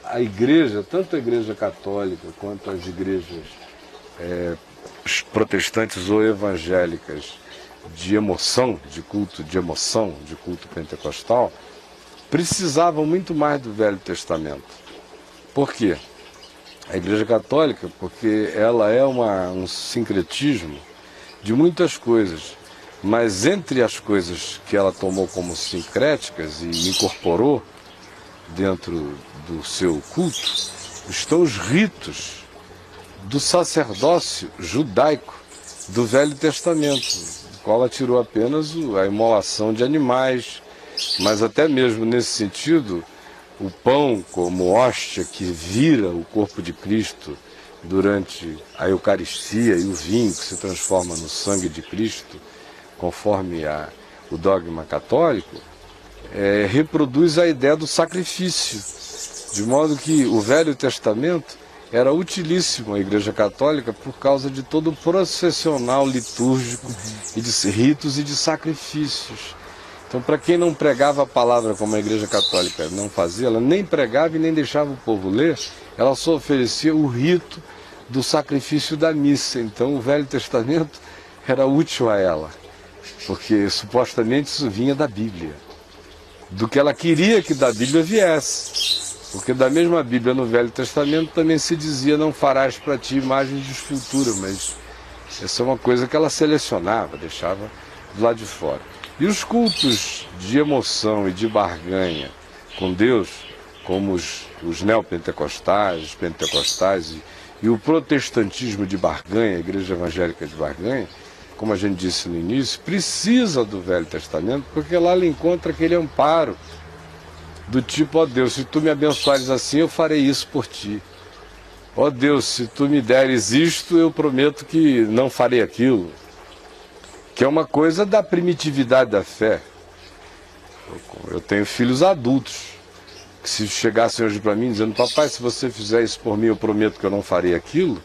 a igreja, tanto a igreja católica quanto as igrejas protestantes ou evangélicas de emoção, de culto pentecostal, precisavam muito mais do Velho Testamento. Por quê? A igreja católica, porque ela é um sincretismo de muitas coisas, mas entre as coisas que ela tomou como sincréticas e incorporou dentro do seu culto, estão os ritos do sacerdócio judaico do Velho Testamento, do qual ela tirou apenas a imolação de animais, mas até mesmo nesse sentido, o pão como hóstia que vira o corpo de Cristo durante a Eucaristia e o vinho que se transforma no sangue de Cristo, conforme o dogma católico, reproduz a ideia do sacrifício, de modo que o Velho Testamento era utilíssimo à Igreja Católica por causa de todo o processional litúrgico e de ritos e de sacrifícios. Então, para quem não pregava a palavra como a Igreja Católica não fazia, ela nem pregava e nem deixava o povo ler, ela só oferecia o rito do sacrifício da missa. Então, o Velho Testamento era útil a ela, porque supostamente isso vinha da Bíblia, do que ela queria que da Bíblia viesse. Porque da mesma Bíblia no Velho Testamento também se dizia: não farás para ti imagens de escultura, mas essa é uma coisa que ela selecionava, deixava do lado de fora. E os cultos de emoção e de barganha com Deus, como os neopentecostais, os pentecostais e o protestantismo de barganha, a igreja evangélica de barganha, como a gente disse no início, precisa do Velho Testamento, porque lá ela encontra aquele amparo do tipo: ó Deus, se tu me abençoares assim, eu farei isso por ti. Ó Deus, se tu me deres isto, eu prometo que não farei aquilo. Que é uma coisa da primitividade da fé. Eu tenho filhos adultos, que se chegassem hoje para mim dizendo: papai, se você fizer isso por mim, eu prometo que eu não farei aquilo,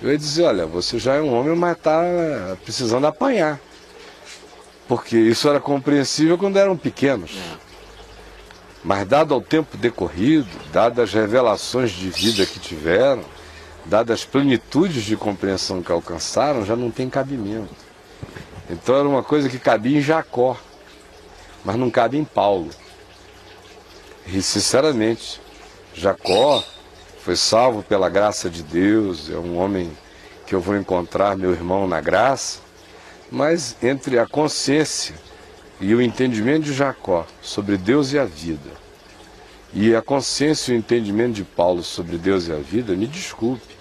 eu ia dizer: olha, você já é um homem, mas está precisando apanhar. Porque isso era compreensível quando eram pequenos. Mas dado ao tempo decorrido, dadas as revelações de vida que tiveram, dadas as plenitudes de compreensão que alcançaram, já não tem cabimento. Então era uma coisa que cabia em Jacó, mas não cabe em Paulo. E sinceramente, Jacó foi salvo pela graça de Deus, é um homem que eu vou encontrar, meu irmão, na graça, mas entre a consciência e o entendimento de Jacó sobre Deus e a vida, e a consciência e o entendimento de Paulo sobre Deus e a vida, me desculpe,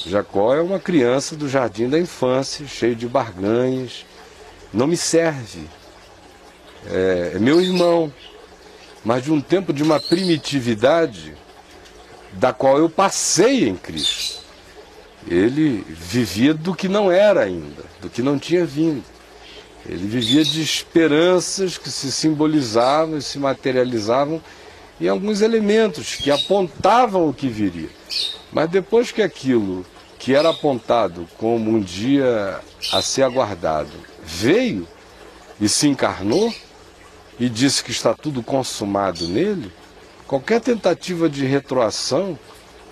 Jacó é uma criança do jardim da infância, cheio de barganhas, não me serve, é meu irmão, mas de um tempo de uma primitividade da qual eu passei em Cristo. Ele vivia do que não era ainda, do que não tinha vindo. Ele vivia de esperanças que se simbolizavam e se materializavam em alguns elementos que apontavam o que viria. Mas depois que aquilo que era apontado como um dia a ser aguardado veio e se encarnou e disse que está tudo consumado nele, qualquer tentativa de retroação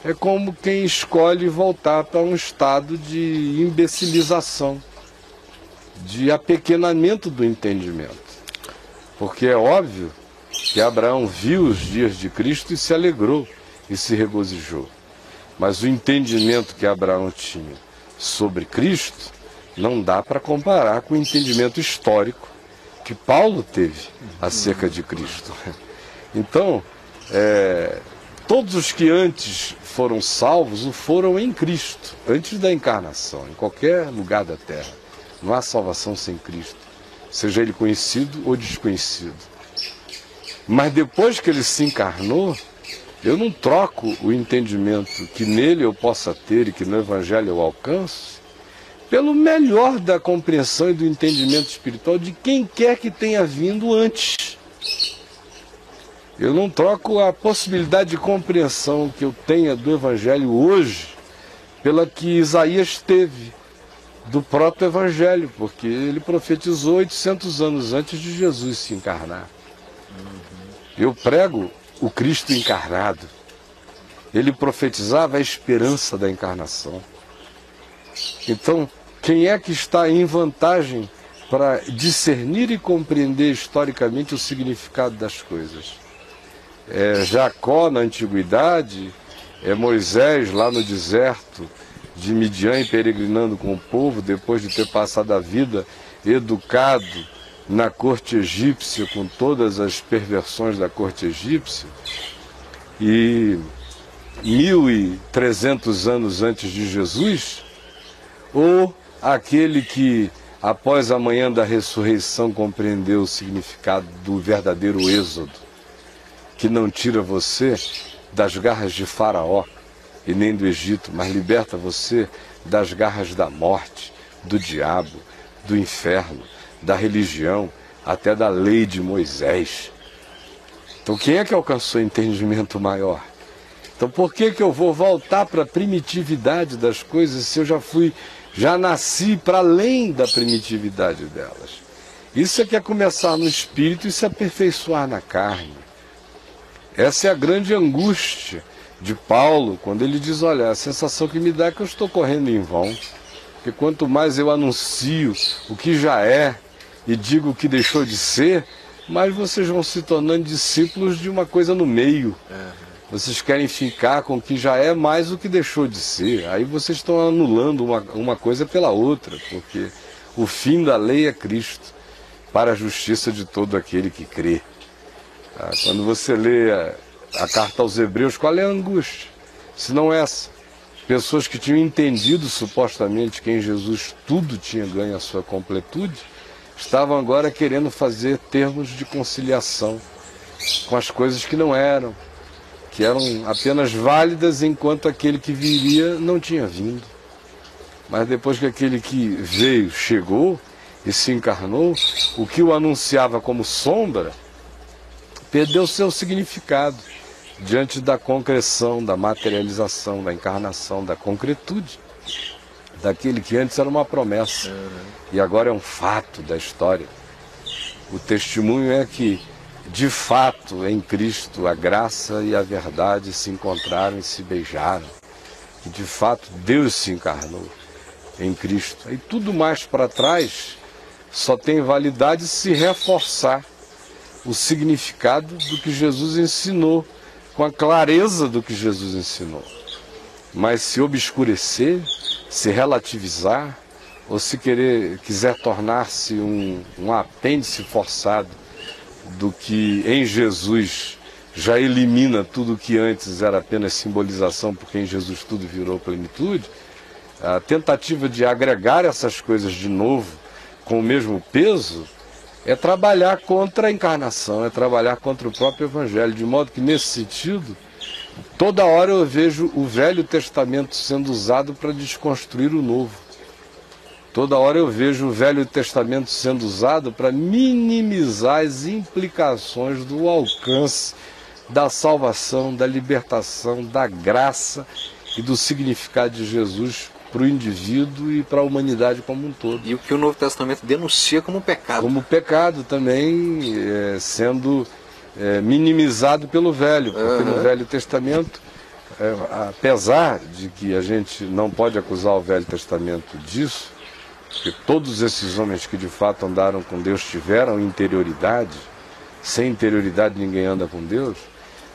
é como quem escolhe voltar para um estado de imbecilização, de apequenamento do entendimento. Porque é óbvio que Abraão viu os dias de Cristo e se alegrou e se regozijou. Mas o entendimento que Abraão tinha sobre Cristo não dá para comparar com o entendimento histórico que Paulo teve acerca de Cristo. Então, todos os que antes foram salvos o foram em Cristo, antes da encarnação, em qualquer lugar da terra. Não há salvação sem Cristo, seja ele conhecido ou desconhecido. Mas depois que ele se encarnou, eu não troco o entendimento que nele eu possa ter e que no Evangelho eu alcanço, pelo melhor da compreensão e do entendimento espiritual de quem quer que tenha vindo antes. Eu não troco a possibilidade de compreensão que eu tenha do Evangelho hoje pela que Isaías teve do próprio Evangelho, porque ele profetizou 800 anos antes de Jesus se encarnar. Eu prego o Cristo encarnado. ele profetizava a esperança da encarnação. Então, quem é que está em vantagem para discernir e compreender historicamente o significado das coisas? É Jacó na antiguidade, é Moisés lá no deserto de Midian peregrinando com o povo, depois de ter passado a vida educado na corte egípcia, com todas as perversões da corte egípcia, e 1300 anos antes de Jesus, ou aquele que, após a manhã da ressurreição, compreendeu o significado do verdadeiro êxodo, que não tira você das garras de Faraó e nem do Egito, mas liberta você das garras da morte, do diabo, do inferno, da religião, até da lei de Moisés. Então quem é que alcançou entendimento maior? Então por que eu vou voltar para a primitividade das coisas se eu já nasci para além da primitividade delas? Isso é que é começar no espírito e se aperfeiçoar na carne. Essa é a grande angústia de Paulo, quando ele diz, olha, a sensação que me dá é que eu estou correndo em vão, porque quanto mais eu anuncio o que já é e digo o que deixou de ser, mais vocês vão se tornando discípulos de uma coisa no meio. Vocês querem ficar com o que já é mais o que deixou de ser. Aí vocês estão anulando uma coisa pela outra, porque o fim da lei é Cristo, para a justiça de todo aquele que crê. Quando você lê a carta aos Hebreus, qual é a angústia? Se não essa. Pessoas que tinham entendido supostamente que em Jesus tudo tinha ganho a sua completude, estavam agora querendo fazer termos de conciliação com as coisas que não eram, que eram apenas válidas enquanto aquele que viria não tinha vindo. Mas depois que aquele que veio chegou e se encarnou, o que o anunciava como sombra perdeu seu significado diante da concreção, da materialização, da encarnação, da concretude daquele que antes era uma promessa e agora é um fato da história. O testemunho é que, de fato, em Cristo, a graça e a verdade se encontraram e se beijaram. E, de fato, Deus se encarnou em Cristo. E tudo mais para trás só tem validade se reforçar o significado do que Jesus ensinou, com a clareza do que Jesus ensinou. Mas se obscurecer, se relativizar, ou se quiser tornar-se um apêndice forçado do que em Jesus já elimina tudo que antes era apenas simbolização, porque em Jesus tudo virou plenitude, a tentativa de agregar essas coisas de novo com o mesmo peso é trabalhar contra a encarnação, é trabalhar contra o próprio Evangelho, de modo que, nesse sentido, toda hora eu vejo o Velho Testamento sendo usado para desconstruir o Novo. Toda hora eu vejo o Velho Testamento sendo usado para minimizar as implicações do alcance da salvação, da libertação, da graça e do significado de Jesus para o indivíduo e para a humanidade como um todo. E o que o Novo Testamento denuncia como pecado. Como pecado também, sendo minimizado pelo Velho, porque no Velho Testamento, apesar de que a gente não pode acusar o Velho Testamento disso, porque todos esses homens que de fato andaram com Deus tiveram interioridade, sem interioridade ninguém anda com Deus,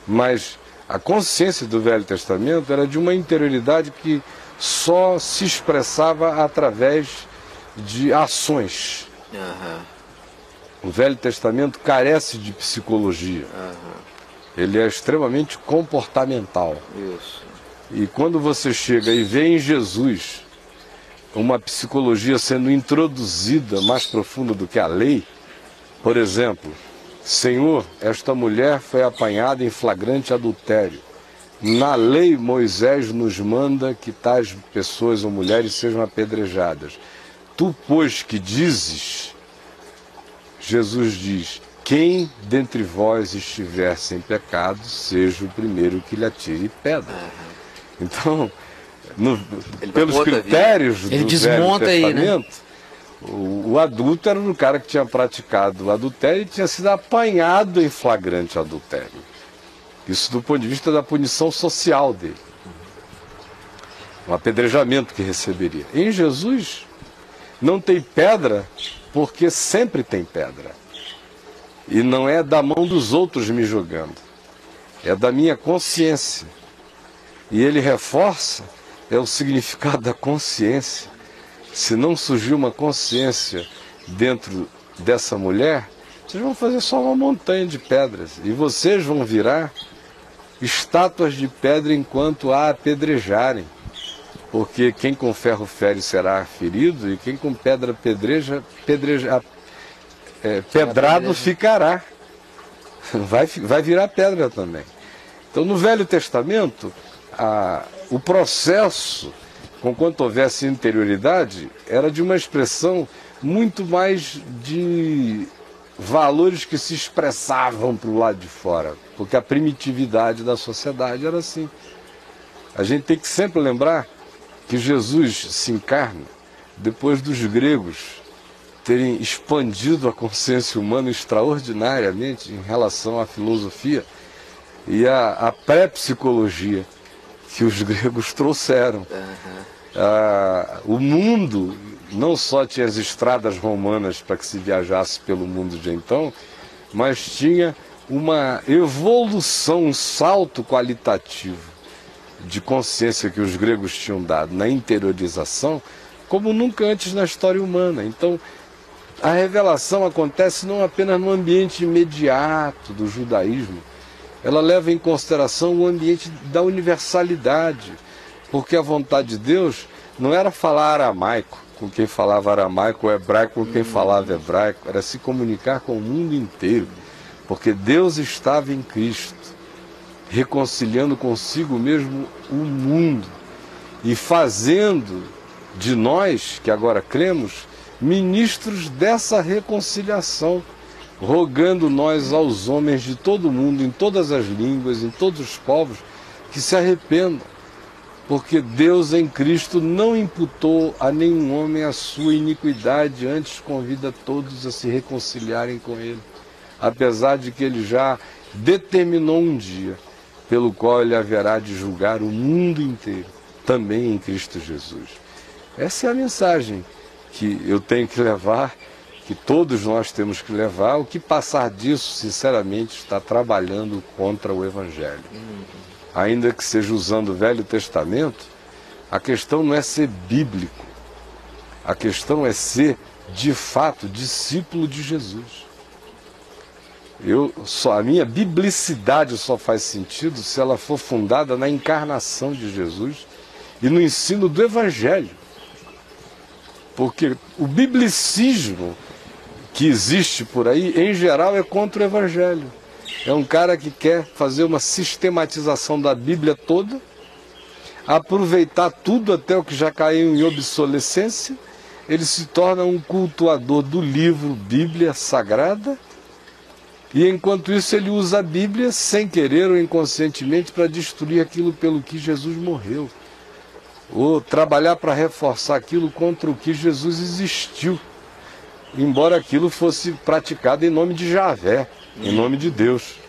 mas a consciência do Velho Testamento era de uma interioridade que só se expressava através de ações. O Velho Testamento carece de psicologia. Ele é extremamente comportamental. Isso. E quando você chega e vê em Jesus uma psicologia sendo introduzida mais profunda do que a lei, por exemplo, Senhor, esta mulher foi apanhada em flagrante adultério. Na lei, Moisés nos manda que tais pessoas ou mulheres sejam apedrejadas. Tu, pois, que dizes, Jesus diz, quem dentre vós estiver sem pecado, seja o primeiro que lhe atire pedra. Então, pelos critérios do Velho Testamento, o adulto era o cara que tinha praticado o adultério e tinha sido apanhado em flagrante adultério. Isso do ponto de vista da punição social dele. Um apedrejamento que receberia. Em Jesus, não tem pedra, porque sempre tem pedra. E não é da mão dos outros me julgando, é da minha consciência. E ele reforça, é o significado da consciência. Se não surgir uma consciência dentro dessa mulher, vocês vão fazer só uma montanha de pedras. E vocês vão virar estátuas de pedra enquanto a apedrejarem. Porque quem com ferro fere será ferido, e quem com pedra pedrado ficará. Vai virar pedra também. Então, no Velho Testamento, o processo, conquanto houvesse interioridade, era de uma expressão muito mais de valores que se expressavam para o lado de fora, porque a primitividade da sociedade era assim. A gente tem que sempre lembrar que Jesus se encarna depois dos gregos terem expandido a consciência humana extraordinariamente em relação à filosofia e à pré-psicologia que os gregos trouxeram. O mundo não só tinha as estradas romanas para que se viajasse pelo mundo de então, mas tinha uma evolução, um salto qualitativo de consciência que os gregos tinham dado na interiorização, como nunca antes na história humana. Então, a revelação acontece não apenas no ambiente imediato do judaísmo, ela leva em consideração o ambiente da universalidade, porque a vontade de Deus não era falar aramaico com quem falava aramaico, ou hebraico com quem falava hebraico, era se comunicar com o mundo inteiro, porque Deus estava em Cristo, reconciliando consigo mesmo o mundo e fazendo de nós, que agora cremos, ministros dessa reconciliação, rogando nós aos homens de todo o mundo, em todas as línguas, em todos os povos, que se arrependam, porque Deus em Cristo não imputou a nenhum homem a sua iniquidade, antes convida todos a se reconciliarem com Ele, apesar de que Ele já determinou um dia pelo qual Ele haverá de julgar o mundo inteiro, também em Cristo Jesus. Essa é a mensagem que eu tenho que levar, que todos nós temos que levar. O que passar disso, sinceramente, está trabalhando contra o Evangelho. Ainda que seja usando o Velho Testamento, a questão não é ser bíblico, a questão é ser, de fato, discípulo de Jesus. A minha biblicidade só faz sentido se ela for fundada na encarnação de Jesus e no ensino do Evangelho. Porque o biblicismo que existe por aí, em geral, é contra o Evangelho. É um cara que quer fazer uma sistematização da Bíblia toda, aproveitar tudo até o que já caiu em obsolescência. Ele se torna um cultuador do livro Bíblia Sagrada, e enquanto isso ele usa a Bíblia sem querer ou inconscientemente para destruir aquilo pelo que Jesus morreu, ou trabalhar para reforçar aquilo contra o que Jesus existiu, embora aquilo fosse praticado em nome de Javé, em nome de Deus.